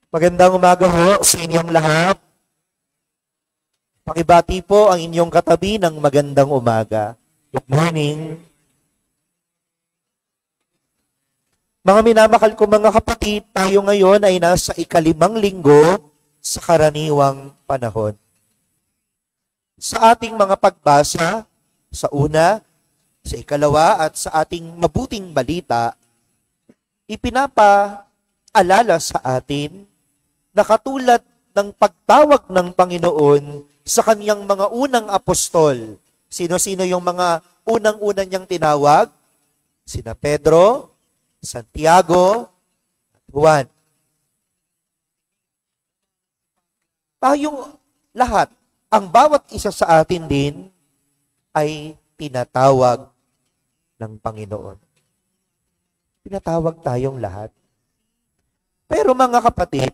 Magandang umaga ho sa inyong lahat. Pakibati po ang inyong katabi ng magandang umaga. Good morning. Mga minamahal ko mga kapatid, tayo ngayon ay nasa ikalimang linggo sa karaniwang panahon. Sa ating mga pagbasa, sa una, sa ikalawa at sa ating mabuting balita, ipinapaalala sa atin na katulad ng pagtawag ng Panginoon sa kanyang mga unang apostol. Sino-sino yung mga unang-unang niyang tinawag? Sina Pedro, Santiago, at Juan. Tayong lahat, ang bawat isa sa atin din ay tinatawag ng Panginoon. Tinatawag tayong lahat. Pero mga kapatid,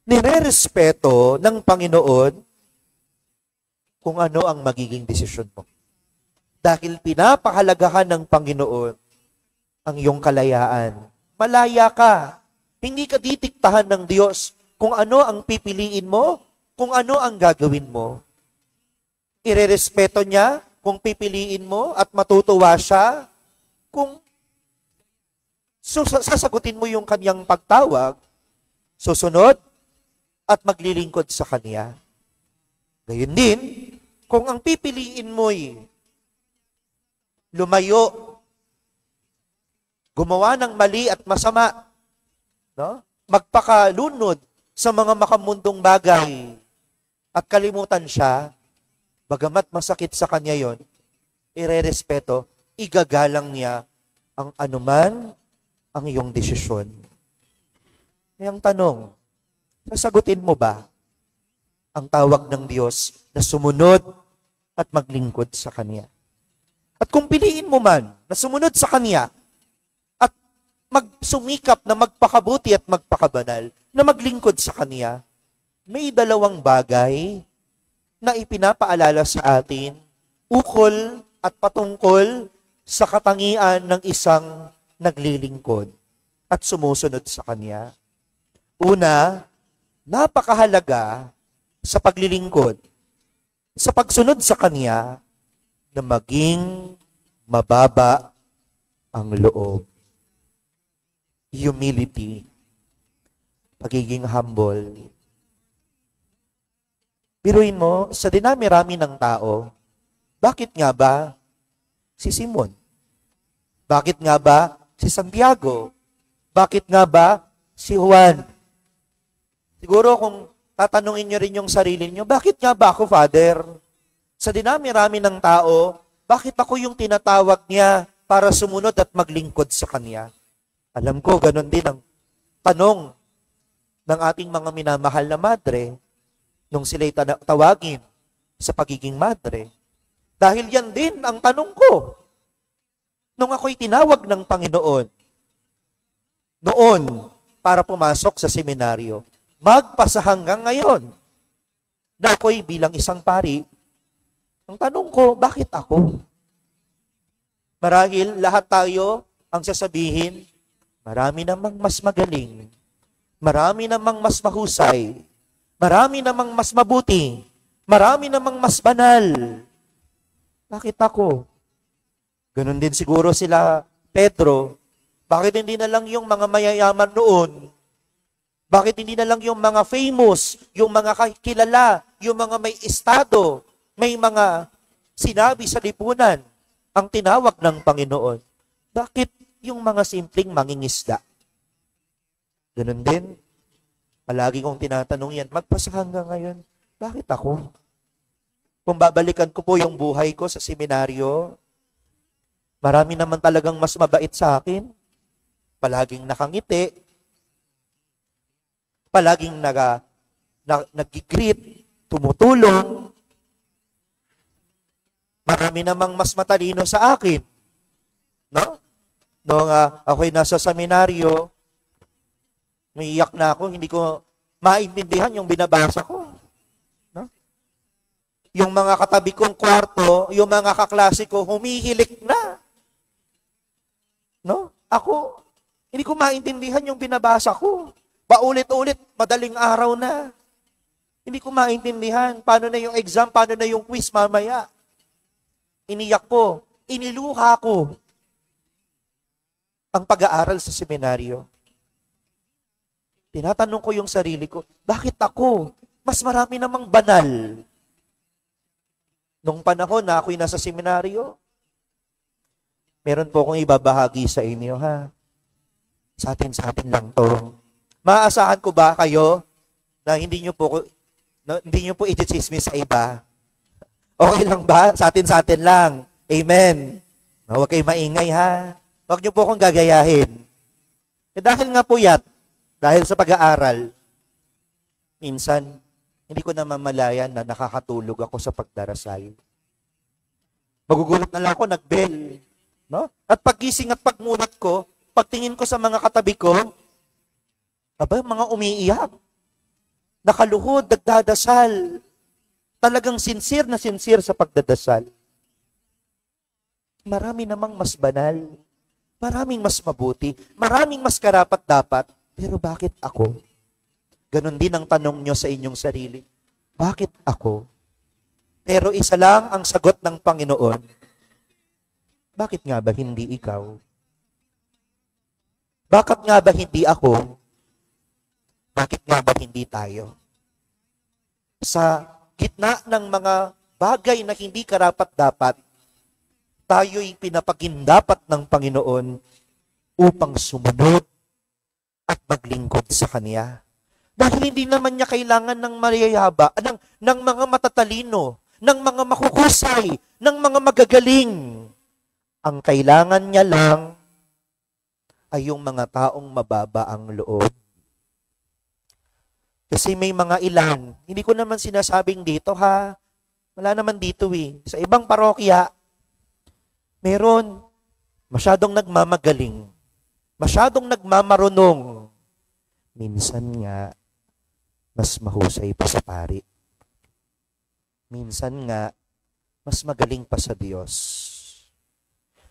nirerespeto ng Panginoon kung ano ang magiging desisyon mo. Dahil pinapahalagahan ng Panginoon ang iyong kalayaan. Malaya ka. Hindi ka ditiktahan ng Diyos kung ano ang pipiliin mo, kung ano ang gagawin mo. Irerespeto niya kung pipiliin mo at matutuwa siya kung sasagutin mo yung kanyang pagtawag, susunod, at maglilingkod sa Kanya. Gayun din, kung ang pipiliin mo'y lumayo, gumawa ng mali at masama, no? Magpakalunod sa mga makamundong bagay, at kalimutan siya, bagamat masakit sa Kanya yon, irerespeto, igagalang niya ang anuman ang iyong desisyon. Kaya ang tanong, sasagutin mo ba ang tawag ng Diyos na sumunod at maglingkod sa Kanya? At kung piliin mo man na sumunod sa Kanya at magsumikap na magpakabuti at magpakabanal, na maglingkod sa Kanya, may dalawang bagay na ipinapaalala sa atin ukol at patungkol sa katangian ng isang naglilingkod at sumusunod sa Kanya. Una, napakahalaga sa paglilingkod, sa pagsunod sa Kanya, na maging mababa ang loob. Humility, pagiging humble. Biruin mo, sa dinami-rami ng tao, bakit nga ba si Simon? Bakit nga ba si Santiago? Bakit nga ba si Juan? Siguro kung tatanungin nyo rin yung sarili nyo, bakit nga ba ako, Father? Sa dinami-rami ng tao, bakit ako yung tinatawag niya para sumunod at maglingkod sa Kanya? Alam ko, ganun din ang tanong ng ating mga minamahal na madre nung sila'y tawagin sa pagiging madre. Dahil yan din ang tanong ko nung ako'y tinawag ng Panginoon noon para pumasok sa seminaryo. Magpasa hanggang ngayon na ako'y bilang isang pari. Ang tanong ko, bakit ako? Marahil lahat tayo ang sasabihin, marami namang mas magaling, marami namang mas mahusay, marami namang mas mabuti, marami namang mas banal. Bakit ako? Ganon din siguro sila Pedro. Bakit hindi na lang yung mga mayayaman noon? Bakit hindi na lang yung mga famous, yung mga kilala, yung mga may estado, may mga sinabi sa lipunan ang tinawag ng Panginoon? Bakit yung mga simpleng mangingisda? Ganun din. Palagi kong tinatanong yan, magpasa hanggang ngayon, bakit ako? Kung babalikan ko po yung buhay ko sa seminaryo, marami naman talagang mas mabait sa akin. Palaging nakangiti, palaging nag-greet, tumutulong. Marami namang mas matalino sa akin. No? Noong ako'y nasa seminaryo, umiiyak na ako, hindi ko maintindihan yung binabasa ko. No? Yung mga katabi kong kwarto, yung mga kaklase ko, humihilik na. No? Ako, hindi ko maintindihan yung binabasa ko. Paulit-ulit, madaling araw na. Hindi ko maintindihan. Paano na yung exam? Paano na yung quiz mamaya? Iniyak ko. Iniluha ko ang pag-aaral sa seminaryo. Tinatanong ko yung sarili ko, bakit ako? Mas marami namang banal. Nung panahon na ako'y nasa seminaryo, meron po akong ibabahagi sa inyo, ha? Sa atin lang to. Maaasahan ko ba kayo na hindi nyo po i-chismis sa iba? Okay lang ba? Sa atin lang. Amen. Huwag kayo maingay, ha? Huwag nyo po akong gagayahin. Dahil nga po dahil sa pag-aaral, minsan, hindi ko namamalayan na nakakatulog ako sa pagdarasal. Magugulat na lang ako, nag-bell. No? At paggising at pagmulat ko, pagtingin ko sa mga katabi ko, mga umiiyak. Nakaluhod, nagdadasal. Talagang sincere na sincere sa pagdadasal. Marami namang mas banal. Maraming mas mabuti. Maraming mas karapat-dapat. Pero bakit ako? Ganon din ang tanong nyo sa inyong sarili. Bakit ako? Pero isa lang ang sagot ng Panginoon. Bakit nga ba hindi ikaw? Bakit nga ba hindi ako? Bakit nga ba hindi tayo? Sa gitna ng mga bagay na hindi karapat-dapat, tayo'y pinapagindapat ng Panginoon upang sumunod at maglingkod sa Kanya. Dahil hindi naman niya kailangan ng mayayaba, ng mga matatalino, ng mga makukusay, ng mga magagaling. Ang kailangan niya lang ay yung mga taong mababa ang loob. Kasi may mga ilan, hindi ko naman sinasabing dito, ha? Wala naman dito eh. Sa ibang parokya, meron masyadong nagmamagaling, masyadong nagmamarunong. Minsan nga, mas mahusay pa sa pari. Minsan nga, mas magaling pa sa Diyos.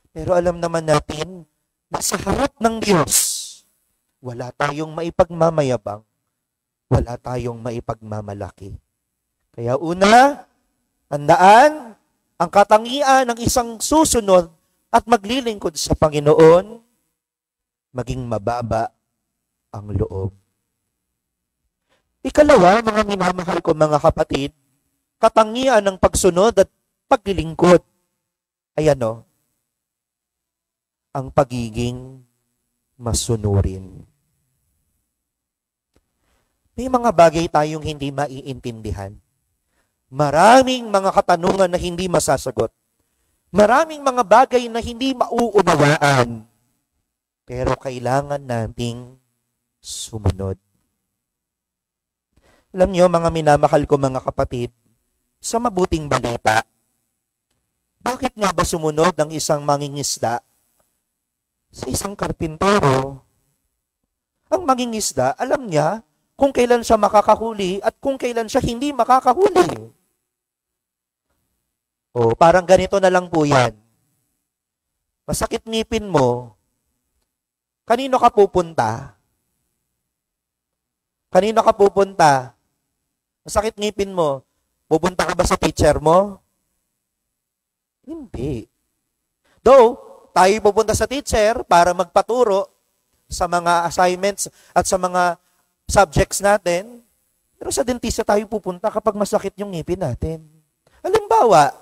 Pero alam naman natin, na sa harap ng Diyos, wala tayong maipagmamayabang, wala tayong maipagmamalaki. Kaya una, tandaan, ang katangian ng isang susunod at maglilingkod sa Panginoon, maging mababa ang loob. Ikalawa, mga minamahal ko mga kapatid, katangian ng pagsunod at paglilingkod ay ang pagiging masunurin. May mga bagay tayong hindi maiintindihan. Maraming mga katanungan na hindi masasagot. Maraming mga bagay na hindi mauunawaan. Pero kailangan nating sumunod. Alam niyo, mga minamahal ko mga kapatid, sa mabuting balita, bakit nga ba sumunod ang isang mangingisda sa isang karpintero? Ang mangingisda, alam niya kung kailan siya makakahuli at kung kailan siya hindi makakahuli. O, parang ganito na lang po yan. Masakit ngipin mo, kanino ka pupunta? Kanino ka pupunta? Masakit ngipin mo, pupunta ka ba sa teacher mo? Hindi. Though, tayo pupunta sa teacher para magpaturo sa mga assignments at sa mga subjects natin, pero sa dentista tayo pupunta kapag masakit yung ngipin natin. Halimbawa,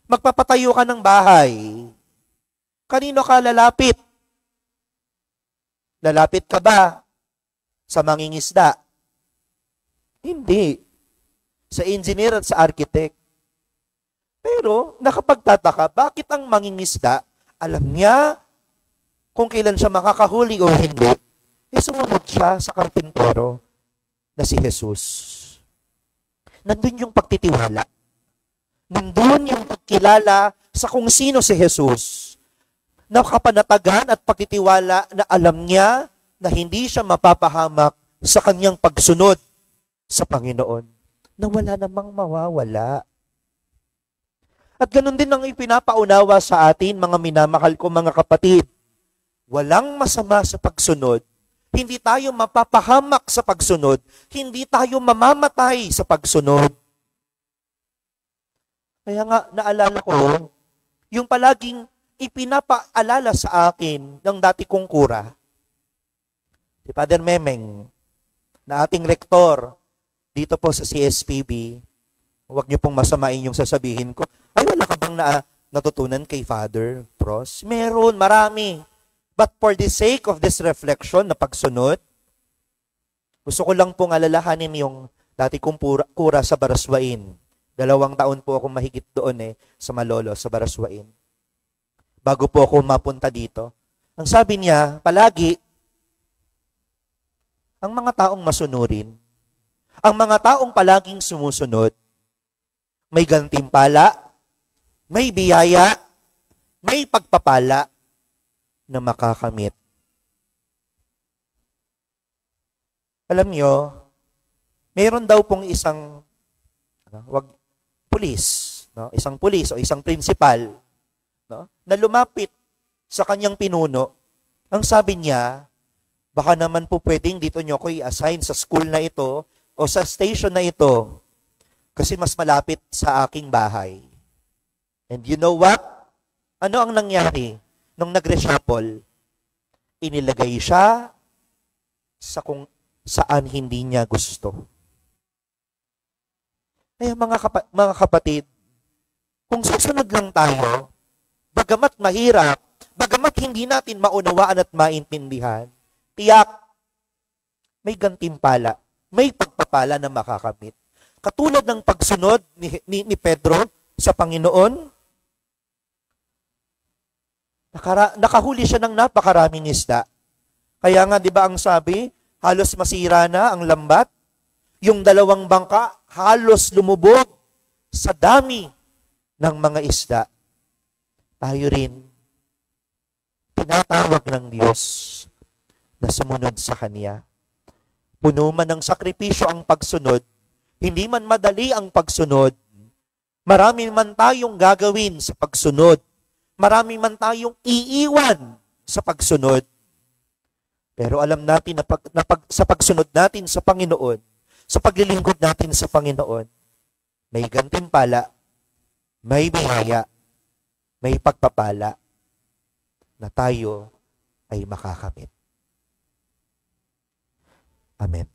magpapatayo ka ng bahay. Kanino ka lalapit? Lalapit ka ba sa mangingisda? Hindi. Sa engineer at sa architect. Pero, nakapagtataka, bakit ang mangingisda, alam niya kung kailan siya makakahuli o hindi, sumunod siya sa karpintero na si Jesus. Nandun yung pagtitiwala. Nandun yung pagkilala sa kung sino si Jesus. Nakapanatagan at pagtitiwala na alam niya na hindi siya mapapahamak sa kanyang pagsunod sa Panginoon. Na wala namang mawawala. At ganun din ang ipinapaunawa sa atin, mga minamahal ko mga kapatid. Walang masama sa pagsunod Hindi tayo mapapahamak sa pagsunod. Hindi tayo mamamatay sa pagsunod. Kaya nga, naalala ko, yung palaging ipinapaalala sa akin ng dati kong kura, si Father Memeng, na ating rektor dito po sa CSPB, huwag niyo pong masamain yung sasabihin ko, ay wala ka bang natutunan kay Father Pros? Meron, marami. But for the sake of this reflection na pagsunod, gusto ko lang pong alalahanin yung dati kong kura sa Baraswain. 2 taon po ako mahigit doon sa Malolo, sa Baraswain. Bago po ako mapunta dito. Ang sabi niya, palagi, ang mga taong masunurin, ang mga taong palaging sumusunod, may gantimpala, may biyaya, may pagpapala na makakamit. Alam nyo, mayroon daw pong isang pulis, isang pulis o isang principal, na lumapit sa kanyang pinuno. Ang sabi niya, baka naman po pwedeng dito nyo ko i-assign sa school na ito o sa station na ito kasi mas malapit sa aking bahay. And you know what? Ano ang nangyari nung nag-reshuffle? Inilagay siya sa kung saan hindi niya gusto. Kaya mga kapatid, kung susunod lang tayo, bagamat mahirap, bagamat hindi natin maunawaan at maintindihan, tiyak, may gantimpala, may pagpapala na makakamit. Katulad ng pagsunod ni Pedro sa Panginoon, nakahuli siya ng napakaraming isda. Kaya nga, di ba ang sabi, halos masira na ang lambat, yung 2 bangka, halos lumubog sa dami ng mga isda. Tayo rin, tinatawag ng Diyos na sumunod sa Kanya. Puno man ng sakripisyo ang pagsunod, hindi man madali ang pagsunod, marami man tayong gagawin sa pagsunod, marami man tayong iiwan sa pagsunod. Pero alam natin na, sa pagsunod natin sa Panginoon, sa paglilingkod natin sa Panginoon, may gantimpala, may biyaya, may pagpapala na tayo ay makakamit. Amen.